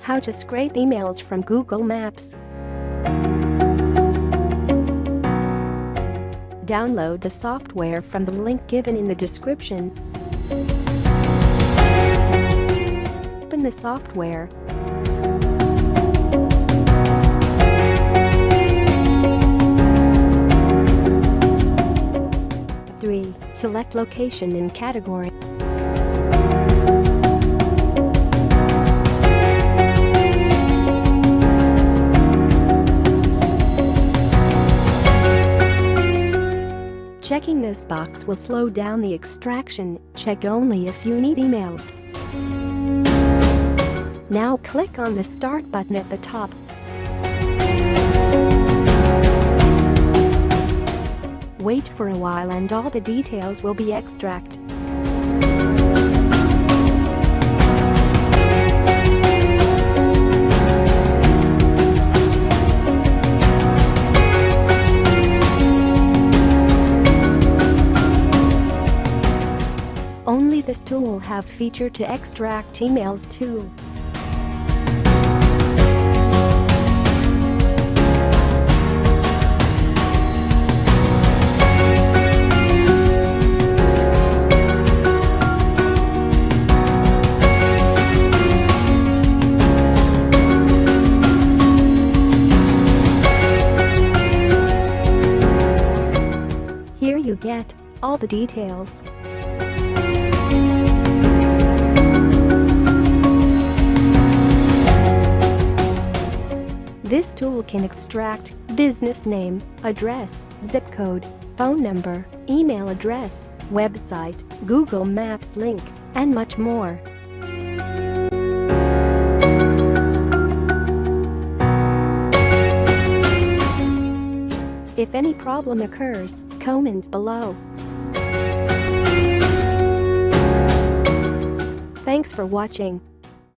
How to scrape emails from Google Maps. Download the software from the link given in the description. Open the software. Select location in category. Checking this box will slow down the extraction. Check only if you need emails. Now click on the Start button at the top. Wait for a while and all the details will be extracted. Only this tool will have feature to extract emails too. Here you get all the details. This tool can extract business name, address, zip code, phone number, email address, website, Google Maps link, and much more. If any problem occurs, comment below. Thanks for watching.